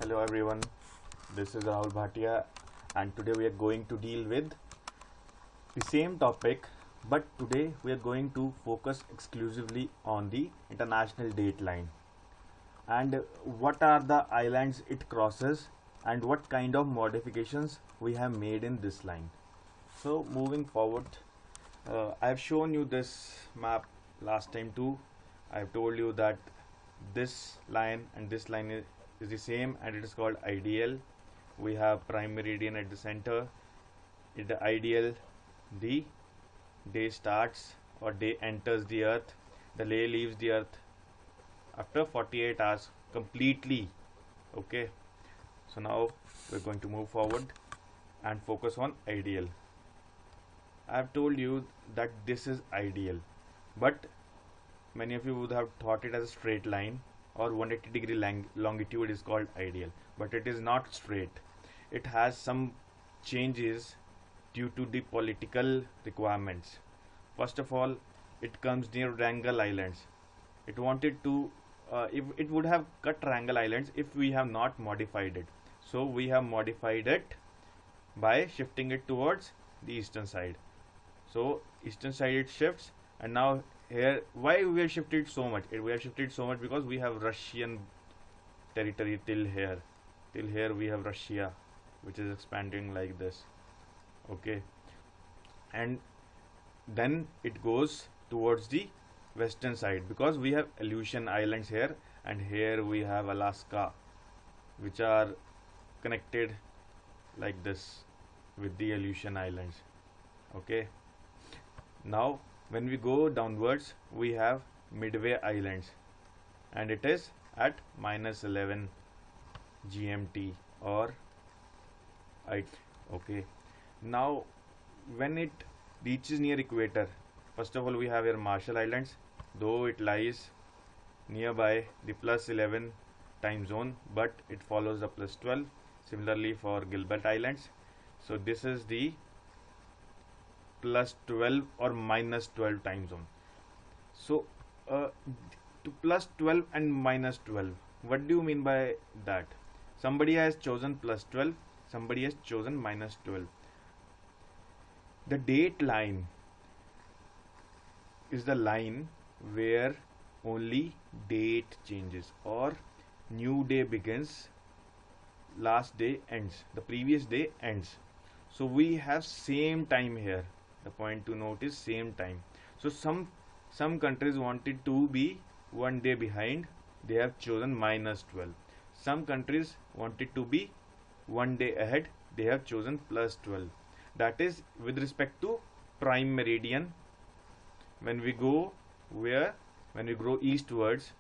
Hello everyone, this is Rahul Bhatia and today we are going to deal with the same topic, but today we are going to focus exclusively on the international date line and what are the islands it crosses and what kind of modifications we have made in this line. So moving forward, I have shown you this map last time too. I have told you that this line and this line is the same and it is called ideal. We have prime meridian at the center. In the ideal, the day starts or day enters the earth. The day leaves the earth after 48 hours completely. Okay, so now we're going to move forward and focus on ideal. I have told you that this is ideal, but many of you would have thought it as a straight line or 180 degree longitude is called ideal, but it is not straight. It has some changes due to the political requirements. First of all, it comes near Wrangel Islands. It wanted to, if it would have cut Wrangel Islands if we have not modified it. So we have modified it by shifting it towards the eastern side. So eastern side it shifts, and now here why we have shifted so much? We have shifted so much because we have Russian territory till here. Till here we have Russia, which is expanding like this. Okay, and then it goes towards the western side because we have Aleutian Islands here, and here we have Alaska, which are connected like this with the Aleutian Islands. Okay, now when we go downwards we have Midway Islands and it is at -11 GMT or okay. Now when it reaches near equator, first of all we have here Marshall Islands, though it lies nearby the +11 time zone, but it follows the +12. Similarly for Gilbert Islands, so this is the +12 or -12 time zone. So to +12 and -12, what do you mean by that? Somebody has chosen +12, somebody has chosen -12. The date line is the line where only date changes or new day begins, last day ends, the previous day ends. So we have same time here. The point to note is same time. So some countries wanted to be one day behind, they have chosen -12. Some countries wanted to be one day ahead, they have chosen +12. That is with respect to prime meridian. When we go eastwards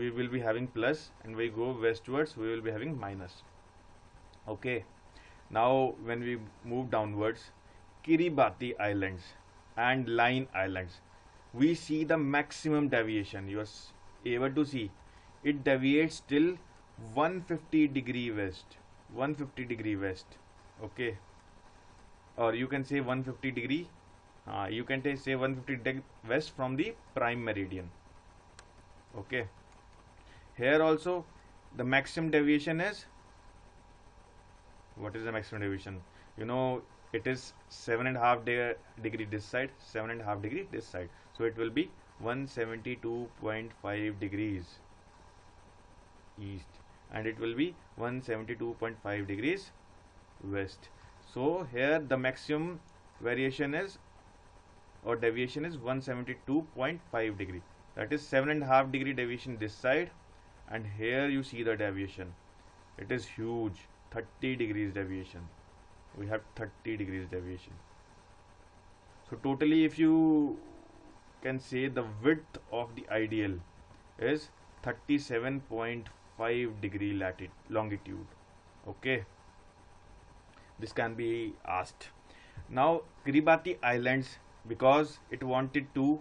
we will be having plus, and we go westwards we will be having minus. Okay, now when we move downwards, Kiribati Islands and Line Islands, we see the maximum deviation. You are able to see it deviates till 150 degree west. 150 degree west. Okay, or you can say 150 degree. You can say 150 degree west from the prime meridian. Okay, here also the maximum deviation is, what is the maximum deviation? You know, it is 7.5 degree this side, 7.5 degree this side, so it will be 172.5 degrees east, and it will be 172.5 degrees west. So here the maximum variation is, or deviation is 172.5 degree. That is 7.5 degree deviation this side, and here you see the deviation. It is huge, 30 degrees deviation. We have 30 degrees deviation. So totally, if you can say, the width of the ideal is 37.5 degree longitude. Okay, this can be asked. Now Kiribati Islands, because it wanted to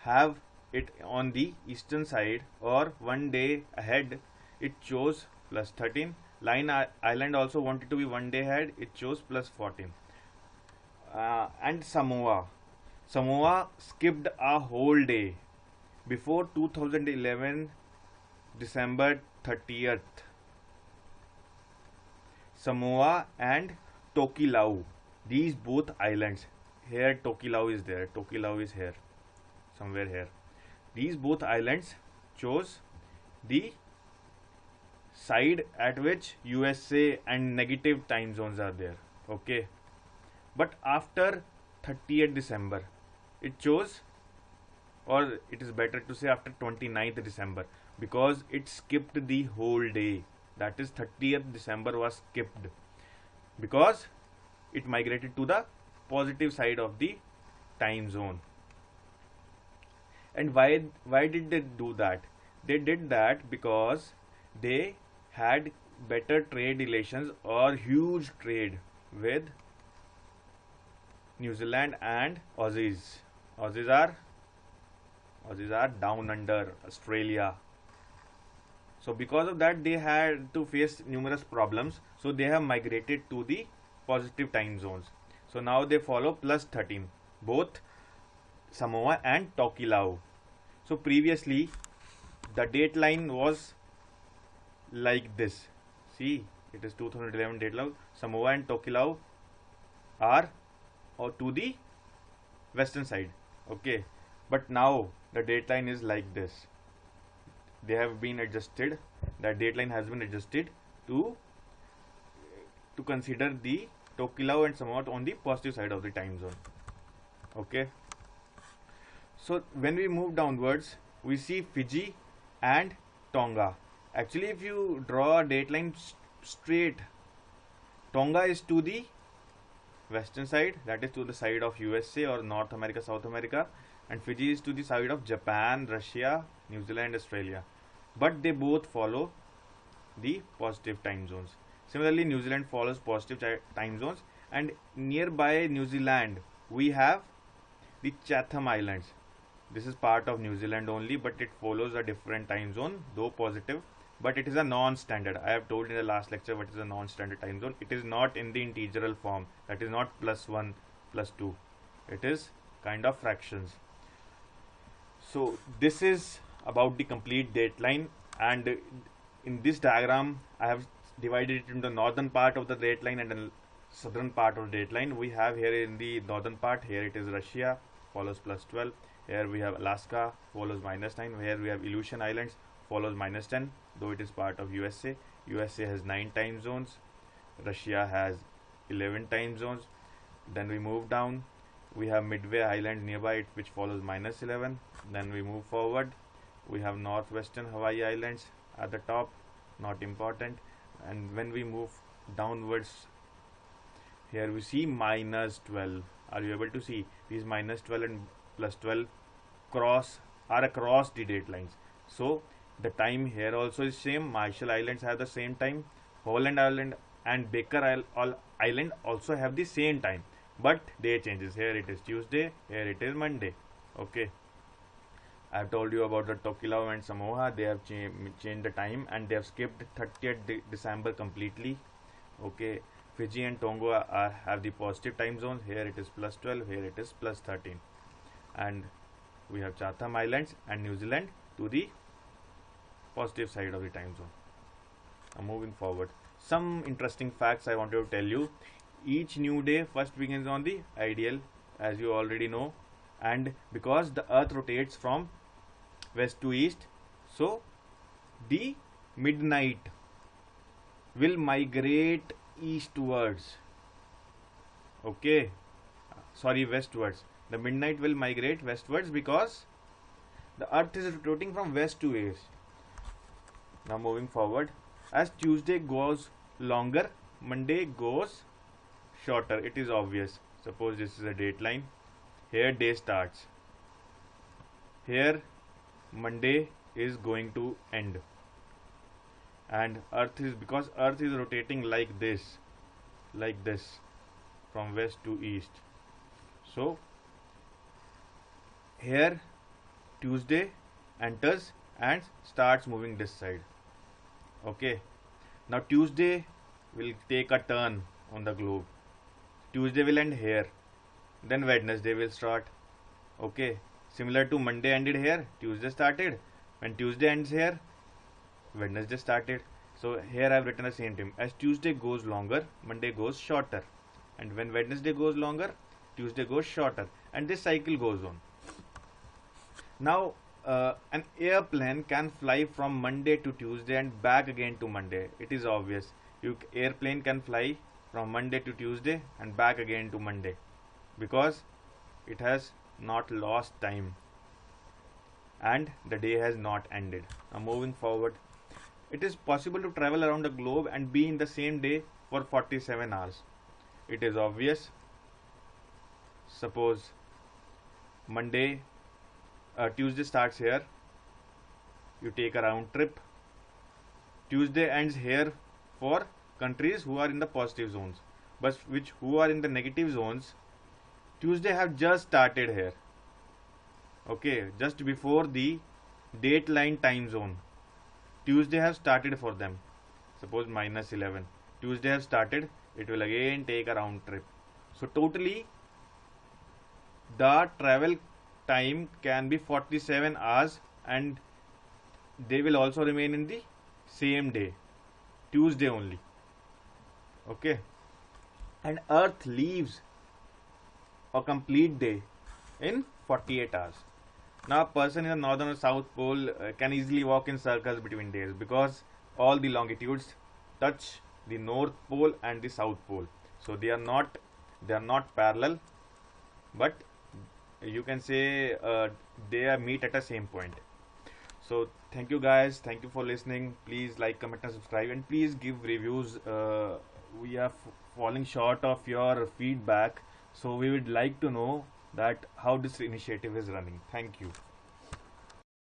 have it on the eastern side or one day ahead, it chose +13. Line Island also wanted to be one day ahead, it chose +14. And Samoa skipped a whole day. Before 2011 December 30th, Samoa and Tokelau. These both islands. Here Tokelau is there. Tokelau is here. Somewhere here. These both islands chose the side at which USA and negative time zones are there. Okay. But after 30th December, it chose, or it is better to say after 29th December, because it skipped the whole day. That is 30th December was skipped because it migrated to the positive side of the time zone. And why did they do that? They did that because they had better trade relations or huge trade with New Zealand and Aussies. Aussies are down under Australia. So because of that, they had to face numerous problems. So they have migrated to the positive time zones. So now they follow plus 13, both Samoa and Tokelau. So previously, the date line was like this. See, it is 2011 date line. Samoa and Tokelau are to the western side. Okay, but now the date line is like this. They have been adjusted. The date line has been adjusted to consider the Tokelau and Samoa on the positive side of the time zone. Okay. So when we move downwards, we see Fiji and Tonga. Actually, if you draw a date line straight, Tonga is to the western side, that is to the side of USA or North America, South America, and Fiji is to the side of Japan, Russia, New Zealand, Australia. But they both follow the positive time zones. Similarly, New Zealand follows positive time zones, and nearby New Zealand we have the Chatham Islands. This is part of New Zealand only, but it follows a different time zone, though positive, but it is a non-standard. I have told in the last lecture what is a non-standard time zone. It is not in the integral form, that is not +1, +2. It is kind of fractions. So this is about the complete date line, and in this diagram I have divided it into the northern part of the date line and the southern part of the date line. We have here in the northern part, here it is Russia, follows +12. Here we have Alaska, follows -9. Here we have Aleutian Islands, follows -10, though it is part of USA. USA has 9 time zones. Russia has 11 time zones. Then we move down. We have Midway Island nearby it, which follows -11. Then we move forward. We have northwestern Hawaii Islands at the top, not important. And when we move downwards, here we see -12. Are you able to see these -12 and +12 are across the date lines? So the time here also is same. Marshall Islands have the same time. Holland Island and Baker Island also have the same time, but day changes. Here it is Tuesday, here it is Monday. Okay, I have told you about the Tokelau and Samoa. They have changed the time and they have skipped 30th December completely. Okay, Fiji and Tonga have the positive time zones. Here it is +12, here it is +13. And we have Chatham Islands and New Zealand to the positive side of the time zone. Now moving forward, some interesting facts I wanted to tell you. Each new day first begins on the ideal, as you already know, and because the earth rotates from west to east, so the midnight will migrate eastwards. Okay, sorry, westwards. The midnight will migrate westwards because the earth is rotating from west to east. Now moving forward, as Tuesday goes longer, Monday goes shorter. It is obvious. Suppose this is a date line. Here day starts. Here Monday is going to end. And because earth is rotating like this, from west to east. So here Tuesday enters and starts moving this side. Okay, now Tuesday will take a turn on the globe. Tuesday will end here, then Wednesday will start. Okay, similar to Monday ended here, Tuesday started. When Tuesday ends here, Wednesday started. So here I've written the same thing. As Tuesday goes longer, Monday goes shorter, and when Wednesday goes longer, Tuesday goes shorter, and this cycle goes on. Now, an airplane can fly from Monday to Tuesday and back again to Monday. It is obvious. Airplane can fly from Monday to Tuesday and back again to Monday because it has not lost time and the day has not ended. Now, moving forward, it is possible to travel around the globe and be in the same day for 47 hours. It is obvious. Suppose Tuesday starts here, you take a round trip. Tuesday ends here for countries who are in the positive zones, but who are in the negative zones, Tuesday have just started here. Okay, just before the dateline time zone, Tuesday have started for them. Suppose -11. Tuesday have started, it will again take a round trip. So totally the travel time can be 47 hours and they will also remain in the same day, Tuesday only. Okay, and Earth leaves a complete day in 48 hours. Now a person in the northern or south pole can easily walk in circles between days because all the longitudes touch the north pole and the south pole, so they are not parallel, but you can say they are meet at the same point. So thank you guys, thank you for listening. Please like, comment and subscribe, and please give reviews. We are falling short of your feedback, so we would like to know that how this initiative is running. Thank you.